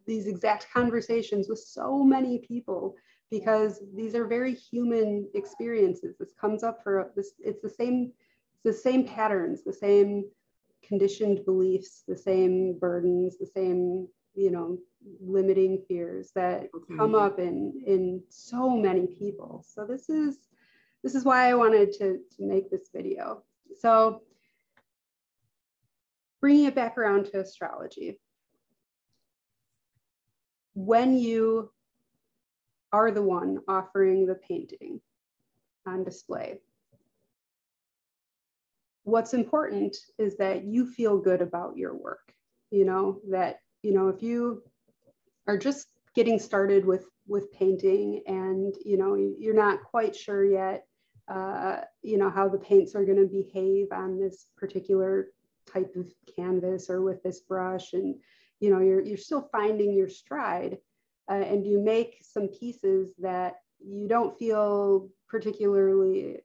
these exact conversations with so many people, because these are very human experiences. This comes up for this. It's the same patterns, the same conditioned beliefs, the same burdens, the same, you know, limiting fears that come up in so many people. So this is why I wanted to make this video. So bringing it back around to astrology. When you are the one offering the painting on display, what's important is that you feel good about your work. You know, that, you know, if you are just getting started with painting and, you know, you're not quite sure yet, you know, how the paints are going to behave on this particular type of canvas or with this brush, and, you know, you're still finding your stride, and you make some pieces that you don't feel particularly,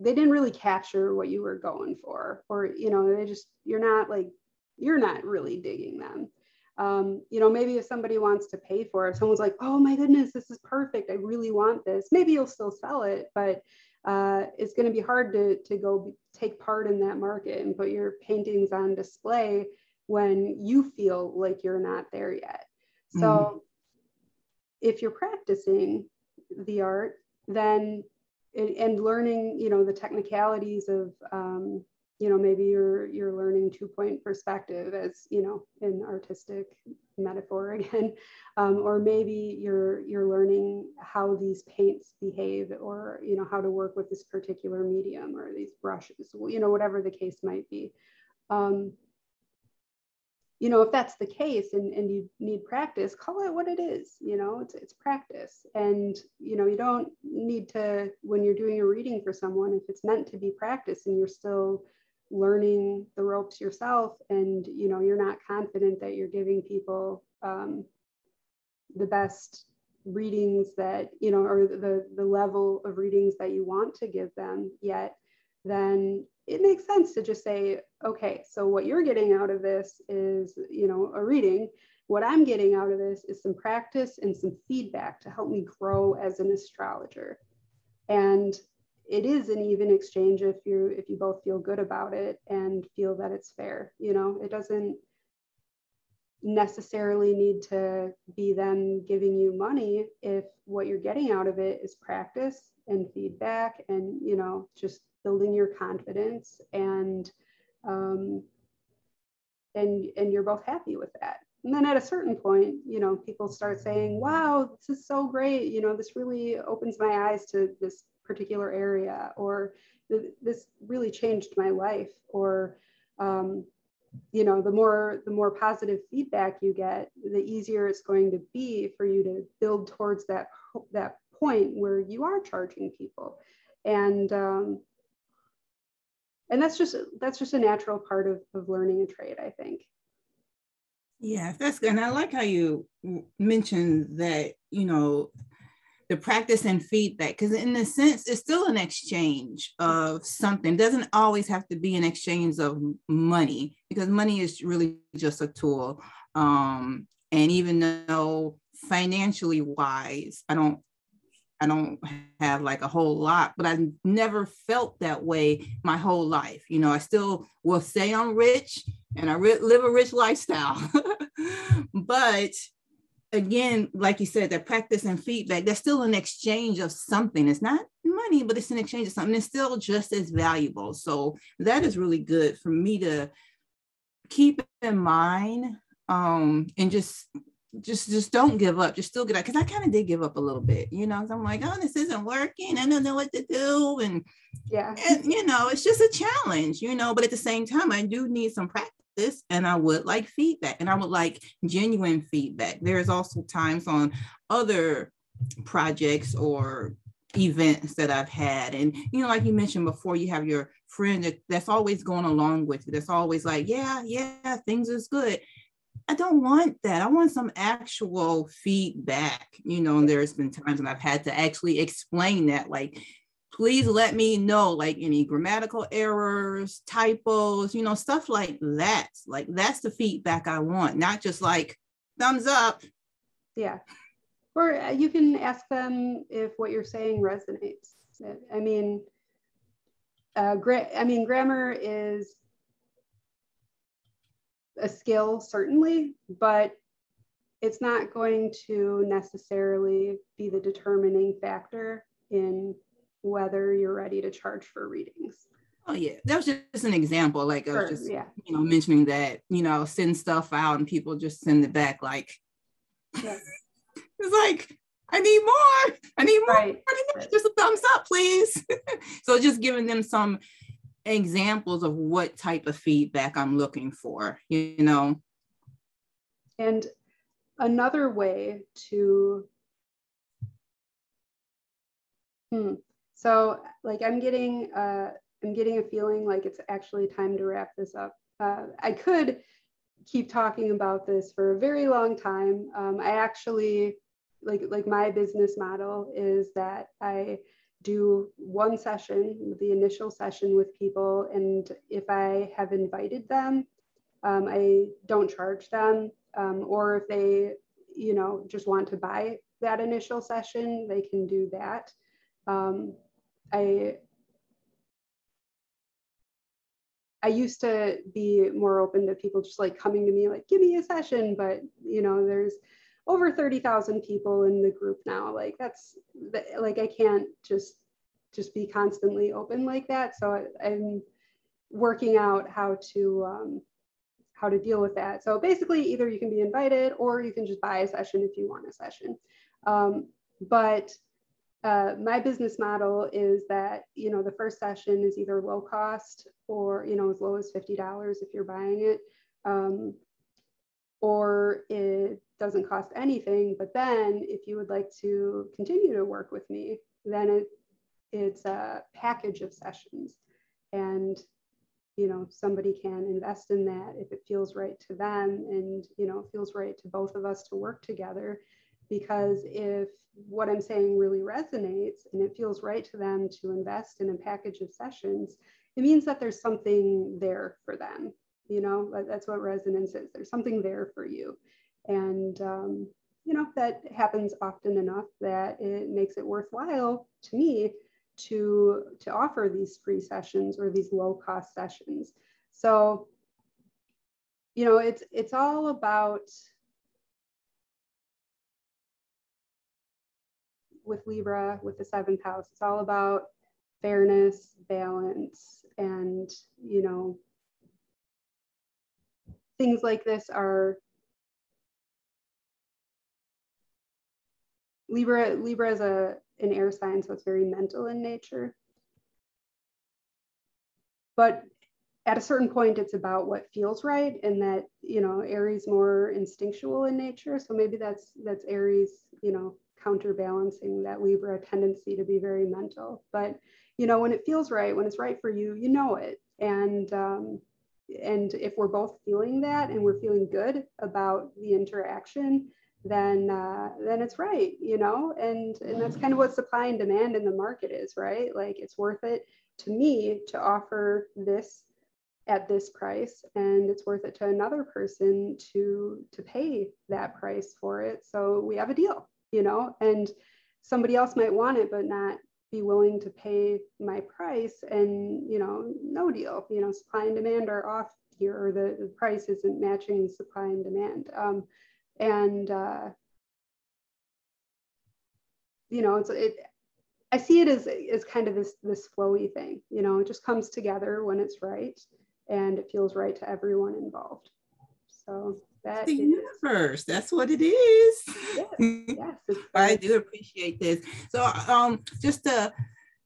they didn't really capture what you were going for, or, you know, you're not really digging them. You know, maybe if somebody wants to pay for it, if someone's like, oh my goodness, this is perfect, I really want this, maybe you'll still sell it, but it's going to be hard to go take part in that market and put your paintings on display when you feel like you're not there yet. So if you're practicing the art, then, and learning, you know, the technicalities of, you know, maybe you're learning 2-point perspective, as, you know, an artistic metaphor again, or maybe you're learning how these paints behave, or, you know, how to work with this particular medium or these brushes, you know, whatever the case might be. You know, if that's the case and you need practice, call it what it is. You know, it's practice. And, you know, you don't need to, when you're doing a reading for someone, if it's meant to be practice and you're still learning the ropes yourself, and, you know, you're not confident that you're giving people the best readings that, you know, or the level of readings that you want to give them yet, then it makes sense to just say, okay, so what you're getting out of this is, you know, a reading. What I'm getting out of this is some practice and some feedback to help me grow as an astrologer. And it is an even exchange if you both feel good about it and feel that it's fair. You know, it doesn't, necessarily need to be them giving you money if what you're getting out of it is practice and feedback and, you know, just building your confidence and you're both happy with that. And then at a certain point, you know, people start saying, wow, this is so great. You know, this really opens my eyes to this particular area, or this really changed my life. Or, you know, the more positive feedback you get, the easier it's going to be for you to build towards that point where you are charging people. And that's just a natural part of learning a trade, I think. Yeah, that's good. And I like how you mentioned that, you know, the practice and feedback, because in a sense, it's still an exchange of something. It doesn't always have to be an exchange of money, because money is really just a tool. And even though financially wise, I don't have like a whole lot, but I never felt that way my whole life. You know, I still will say I'm rich and I live a rich lifestyle. But again, like you said, that practice and feedback, that's still an exchange of something. It's not money, but it's an exchange of something. It's still just as valuable. So that is really good for me to keep in mind, and just don't give up. Just still get up, because I kind of did give up a little bit, you know. I'm like, oh, this isn't working. I don't know what to do, and you know, it's just a challenge, you know. But at the same time, I do need some practice, and I would like feedback, and I would like genuine feedback. There's also times on other projects or events that I've had, and you know, like you mentioned before, you have your friend that's always going along with you. That's always like, yeah, things is good. I don't want that. I want some actual feedback, you know. And there's been times when I've had to actually explain that, like, please let me know, like, any grammatical errors, typos, you know, stuff like that. Like, that's the feedback I want, not just like thumbs up. Yeah. Or you can ask them if what you're saying resonates. I mean, grammar is a skill, certainly, but it's not going to necessarily be the determining factor in whether you're ready to charge for readings. Oh yeah, that was just an example. Like, I was just, you know, mentioning that, you know, send stuff out and people just send it back like, it's like, I need more. Right. Just a thumbs up, please. So just giving them some examples of what type of feedback I'm looking for, you know. And another way to, so like I'm getting a feeling like it's actually time to wrap this up. I could keep talking about this for a very long time. I actually, like my business model is that I do one session, the initial session with people. And if I have invited them, I don't charge them. Or if they, you know, just want to buy that initial session, they can do that. I used to be more open to people just like coming to me like, give me a session, but you know, there's over 30,000 people in the group now. Like that's like, I can't just be constantly open like that. So I'm working out how to deal with that. So basically either you can be invited or you can just buy a session if you want a session. But my business model is that, you know, the first session is either low cost or, you know, as low as $50 if you're buying it, or it doesn't cost anything. But then if you would like to continue to work with me, then it's a package of sessions, and, you know, somebody can invest in that if it feels right to them, and, you know, it feels right to both of us to work together. Because if what I'm saying really resonates and it feels right to them to invest in a package of sessions, it means that there's something there for them. You know, that's what resonance is. There's something there for you. And, you know, that happens often enough that it makes it worthwhile to me to offer these free sessions or these low cost sessions. So, you know, it's all about, with Libra, with the 7th house, it's all about fairness, balance, and, you know, things like this are, Libra is an air sign, so it's very mental in nature. But at a certain point, it's about what feels right, and that, you know, Aries more instinctual in nature. So maybe that's Aries, you know, counterbalancing that Libra tendency to be very mental. But, you know, when it feels right, when it's right for you, you know it. And if we're both feeling that and we're feeling good about the interaction, then it's right, you know, and that's kind of what supply and demand in the market is, right? Like, it's worth it to me to offer this at this price, and it's worth it to another person to pay that price for it. So we have a deal, you know, and somebody else might want it but not be willing to pay my price, and, you know, no deal. You know, supply and demand are off here, or the price isn't matching the supply and demand. You know, I see it as kind of this flowy thing, you know, it just comes together when it's right, and it feels right to everyone involved. So that the is universe. That's what it is. Yes. I do appreciate this. So just to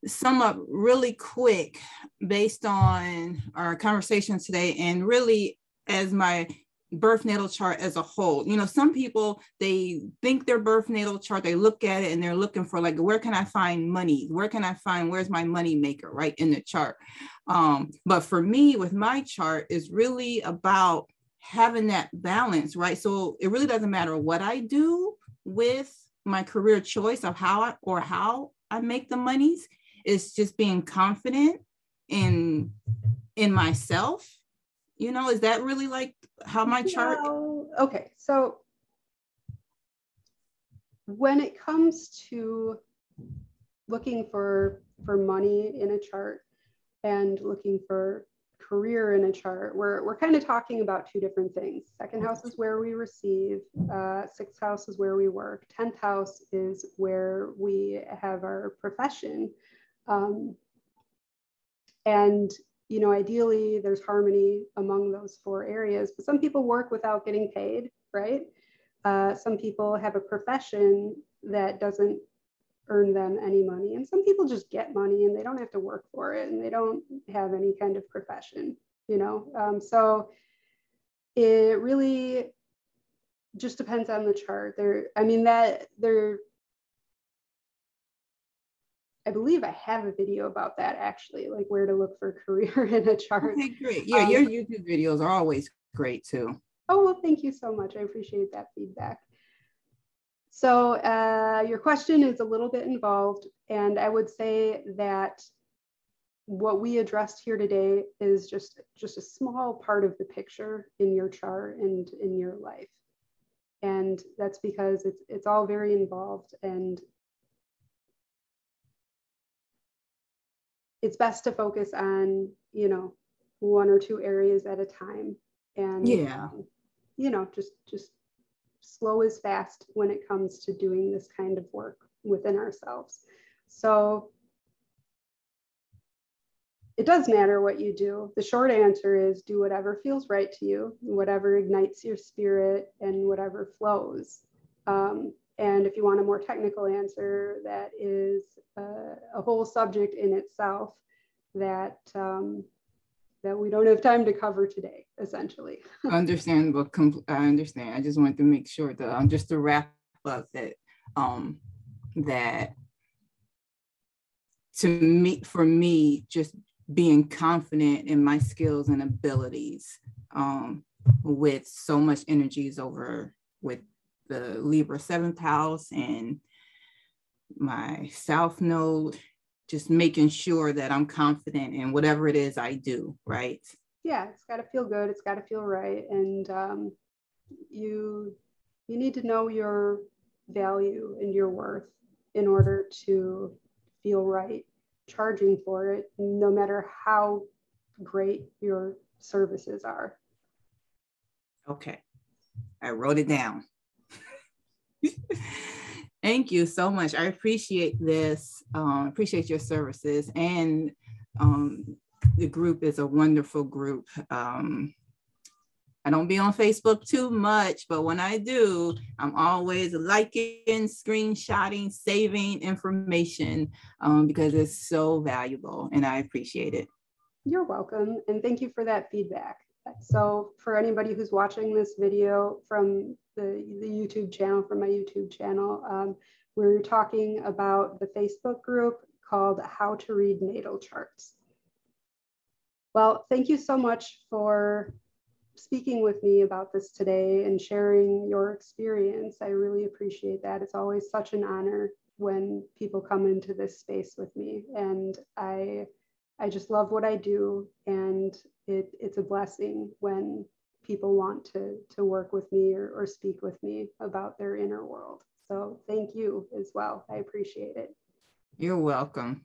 sum up really quick, based on our conversation today, and really as my birth natal chart as a whole, you know, some people, they think their birth natal chart, they look at it and they're looking for, like, where can I find money? Where's my money maker, right, in the chart? But for me, with my chart, is really about having that balance, right? So it really doesn't matter what I do with my career choice of how I make the monies. It's just being confident in myself. You know, is that really like how my chart? Okay, so when it comes to looking for money in a chart and looking for career in a chart, we're kind of talking about two different things. 2nd house is where we receive, 6th house is where we work, 10th house is where we have our profession. And, you know, ideally there's harmony among those 4 areas, but some people work without getting paid, right? Some people have a profession that doesn't earn them any money, and some people just get money and they don't have to work for it, and they don't have any kind of profession, you know. So it really just depends on the chart. I believe I have a video about that, actually, like where to look for career in a chart. Okay, great. Yeah, your YouTube videos are always great too. Oh, well, thank you so much. I appreciate that feedback. So your question is a little bit involved, and I would say that what we addressed here today is just a small part of the picture in your chart and in your life. And that's because it's all very involved, and it's best to focus on, you know, 1 or 2 areas at a time. And, yeah, you know, just slow is fast when it comes to doing this kind of work within ourselves. So it does matter what you do. The short answer is do whatever feels right to you, whatever ignites your spirit, and whatever flows. And if you want a more technical answer, that is a whole subject in itself that we don't have time to cover today, essentially. Understandable. I understand. I just wanted to make sure that just to wrap up that that for me, just being confident in my skills and abilities with so much energies over with the Libra 7th house and my South Node, just making sure that I'm confident in whatever it is I do, right? Yeah, it's got to feel good. It's got to feel right. And you need to know your value and your worth in order to feel right charging for it, no matter how great your services are. Okay, I wrote it down. Thank you so much. I appreciate this. Appreciate your services, and the group is a wonderful group. I don't be on Facebook too much, but when I do, I'm always liking, screenshotting, saving information because it's so valuable, and I appreciate it. You're welcome, and thank you for that feedback. So for anybody who's watching this video from the YouTube channel, from my YouTube channel, we're talking about the Facebook group called How to Read Natal Charts. Well, thank you so much for speaking with me about this today and sharing your experience. I really appreciate that. It's always such an honor when people come into this space with me, and I just love what I do, and it's a blessing when people want to work with me or speak with me about their inner world. So thank you as well. I appreciate it. You're welcome.